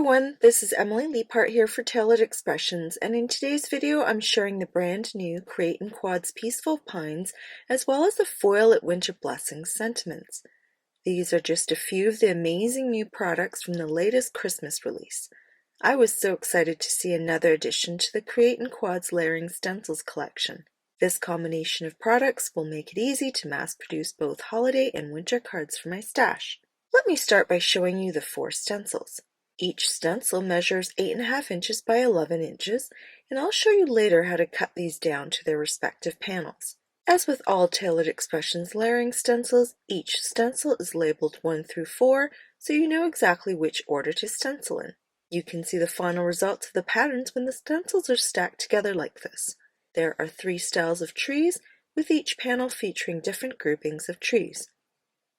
everyone, this is Emily Leiphart here for Tailored Expressions, and in today's video I'm sharing the brand new Craete-in-Quads Peaceful Pines as well as the Foil at Winter Blessings sentiments. These are just a few of the amazing new products from the latest Christmas release. I was so excited to see another addition to the Craete-in-Quads Layering Stencils collection. This combination of products will make it easy to mass produce both holiday and winter cards for my stash. Let me start by showing you the 4 stencils. Each stencil measures 8.5 inches by 11 inches, and I'll show you later how to cut these down to their respective panels. As with all Tailored Expressions layering stencils, each stencil is labeled 1 through 4, so you know exactly which order to stencil in. You can see the final results of the patterns when the stencils are stacked together like this. There are 3 styles of trees, with each panel featuring different groupings of trees.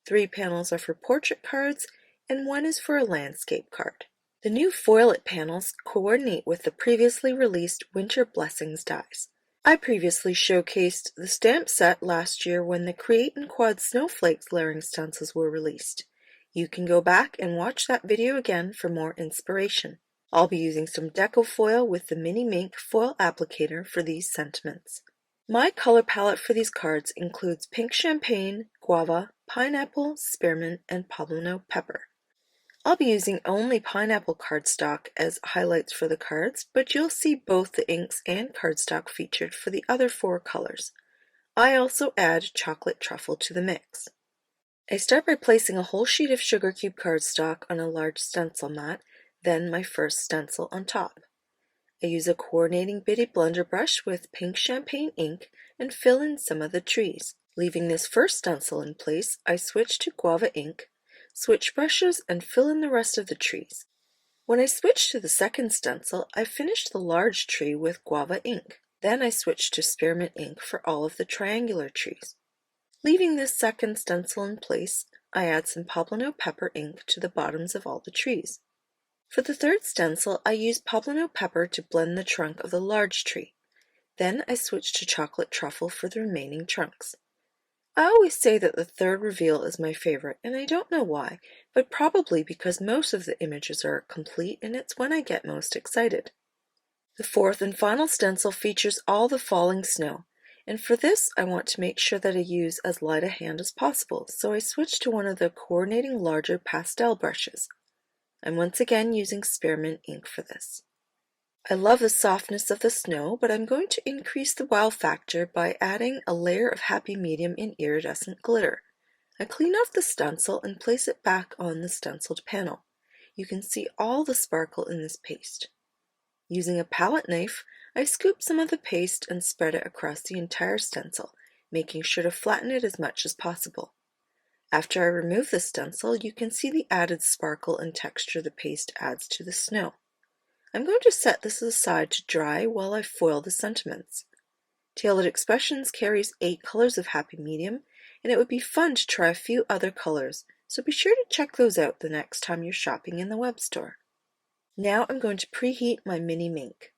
3 panels are for portrait cards, and 1 is for a landscape card. The new foilet panels coordinate with the previously released Winter Blessings dies. I previously showcased the stamp set last year when the Craete-in-Quads Snowflakes layering stencils were released. You can go back and watch that video again for more inspiration. I'll be using some Deco foil with the mini Minc foil applicator for these sentiments. My color palette for these cards includes pink champagne, guava, pineapple, spearmint, and poblano pepper. I'll be using only pineapple cardstock as highlights for the cards, but you'll see both the inks and cardstock featured for the other 4 colors. I also add chocolate truffle to the mix. I start by placing a whole sheet of sugar cube cardstock on a large stencil mat, then my first stencil on top. I use a coordinating bitty blender brush with pink champagne ink and fill in some of the trees. Leaving this first stencil in place, I switch to guava ink, switch brushes, and fill in the rest of the trees. When I switch to the second stencil, I finish the large tree with guava ink. Then I switch to spearmint ink for all of the triangular trees. Leaving this second stencil in place, I add some poblano pepper ink to the bottoms of all the trees. For the third stencil, I use poblano pepper to blend the trunk of the large tree. Then I switch to chocolate truffle for the remaining trunks. I always say that the third reveal is my favorite, and I don't know why, but probably because most of the images are complete and it's when I get most excited. The fourth and final stencil features all the falling snow, and for this I want to make sure that I use as light a hand as possible, so I switch to one of the coordinating larger pastel brushes. I'm once again using spearmint ink for this. I love the softness of the snow, but I'm going to increase the wow factor by adding a layer of happy medium in iridescent glitter. I clean off the stencil and place it back on the stenciled panel. You can see all the sparkle in this paste. Using a palette knife, I scoop some of the paste and spread it across the entire stencil, making sure to flatten it as much as possible. After I remove the stencil, you can see the added sparkle and texture the paste adds to the snow. I'm going to set this aside to dry while I foil the sentiments. Tailored Expressions carries 8 colors of happy medium, and it would be fun to try a few other colors, so be sure to check those out the next time you're shopping in the web store. Now I'm going to preheat my mini Minc.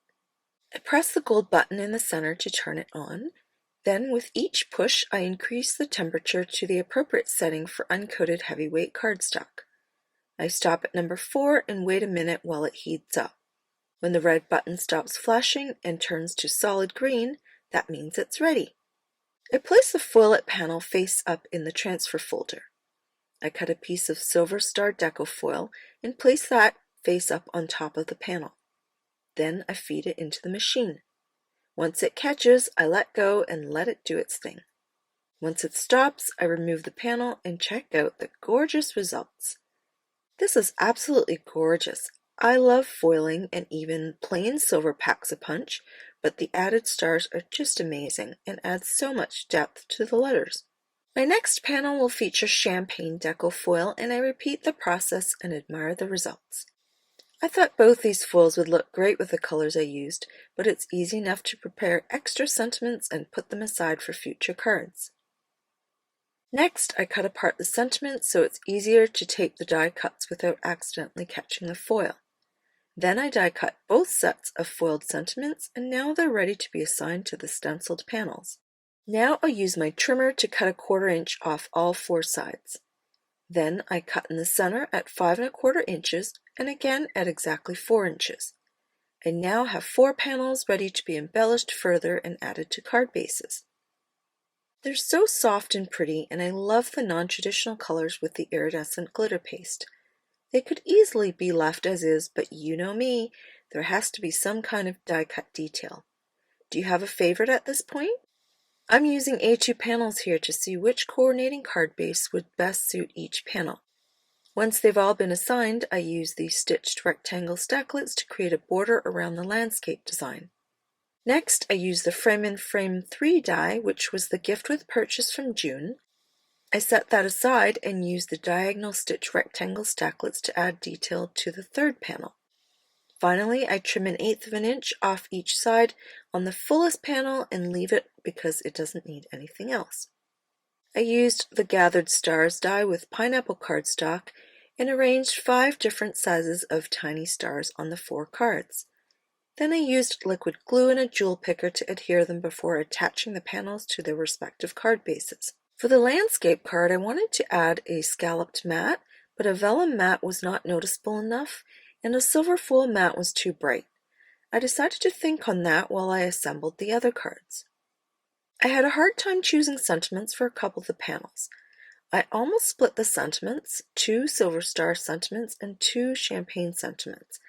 I press the gold button in the center to turn it on. Then with each push I increase the temperature to the appropriate setting for uncoated heavyweight cardstock. I stop at number 4 and wait a minute while it heats up. When the red button stops flashing and turns to solid green, that means it's ready. I place the foilet panel face up in the transfer folder. I cut a piece of Silver Star Deco foil and place that face up on top of the panel. Then I feed it into the machine. Once it catches, I let go and let it do its thing. Once it stops, I remove the panel and check out the gorgeous results. This is absolutely gorgeous. I love foiling and even plain silver packs a punch, but the added stars are just amazing and add so much depth to the letters. My next panel will feature champagne deco foil, and I repeat the process and admire the results. I thought both these foils would look great with the colors I used, but it's easy enough to prepare extra sentiments and put them aside for future cards. Next, I cut apart the sentiments so it's easier to tape the die cuts without accidentally catching the foil. Then I die cut both sets of foiled sentiments, and now they're ready to be assigned to the stenciled panels. Now I'll use my trimmer to cut a 1/4 inch off all 4 sides. Then I cut in the center at 5¼ inches and again at exactly 4 inches. I now have 4 panels ready to be embellished further and added to card bases. They're so soft and pretty, and I love the non-traditional colors with the iridescent glitter paste. They could easily be left as is, but you know me, there has to be some kind of die-cut detail. Do you have a favorite at this point? I'm using A2 panels here to see which coordinating card base would best suit each panel. Once they've all been assigned, I use these stitched rectangle stacklets to create a border around the landscape design. Next, I use the Frame Frame 3 die, which was the gift with purchase from June. I set that aside and use the diagonal stitch rectangle stacklets to add detail to the third panel. Finally, I trim 1/8 inch off each side on the fullest panel and leave it because it doesn't need anything else. I used the Gathered Stars die with pineapple cardstock and arranged 5 different sizes of tiny stars on the 4 cards. Then I used liquid glue and a jewel picker to adhere them before attaching the panels to their respective card bases. For the landscape card, I wanted to add a scalloped mat, but a vellum mat was not noticeable enough, and a silver foil mat was too bright. I decided to think on that while I assembled the other cards. I had a hard time choosing sentiments for a couple of the panels. I almost split the sentiments, 2 silver star sentiments and 2 champagne sentiments.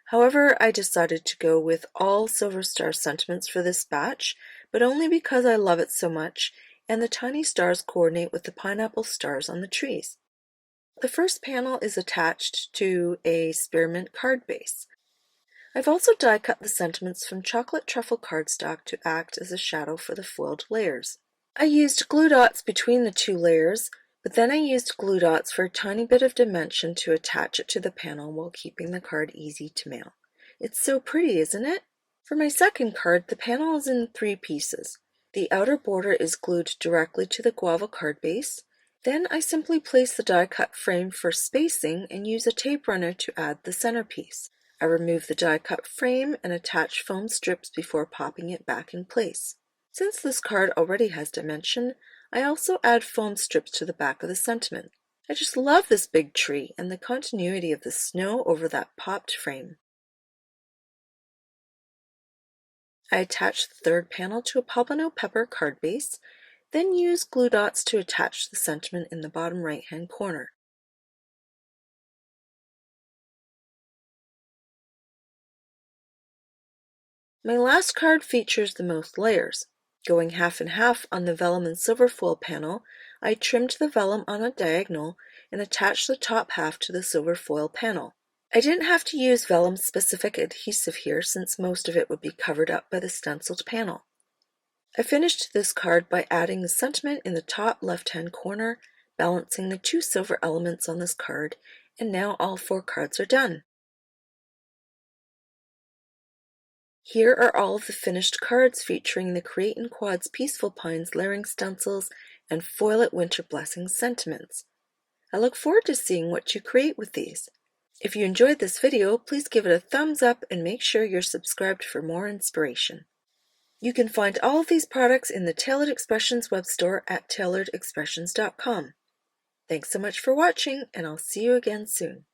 However, I decided to go with all silver star sentiments for this batch, but only because I love it so much, and the tiny stars coordinate with the pineapple stars on the trees. The first panel is attached to a Spearmint card base. I've also die cut the sentiments from chocolate truffle cardstock to act as a shadow for the foiled layers. I used glue dots between the 2 layers, but then I used glue dots for a tiny bit of dimension to attach it to the panel while keeping the card easy to mail. It's so pretty, isn't it? For my second card, the panel is in 3 pieces. The outer border is glued directly to the Guava card base. Then I simply place the die-cut frame for spacing and use a tape runner to add the centerpiece. I remove the die-cut frame and attach foam strips before popping it back in place. Since this card already has dimension, I also add foam strips to the back of the sentiment. I just love this big tree and the continuity of the snow over that popped frame. I attach the third panel to a Poblano pepper card base, then use glue dots to attach the sentiment in the bottom right-hand corner. My last card features the most layers. Going half and half on the vellum and silver foil panel, I trimmed the vellum on a diagonal and attached the top half to the silver foil panel. I didn't have to use vellum-specific adhesive here since most of it would be covered up by the stenciled panel. I finished this card by adding the sentiment in the top left-hand corner, balancing the 2 silver elements on this card, and now all 4 cards are done. Here are all of the finished cards featuring the Craete-in-Quads Peaceful Pines layering stencils and Foil It Winter Blessings sentiments. I look forward to seeing what you create with these. If you enjoyed this video, please give it a thumbs up and make sure you're subscribed for more inspiration. You can find all of these products in the Tailored Expressions web store at tailoredexpressions.com. Thanks so much for watching, and I'll see you again soon.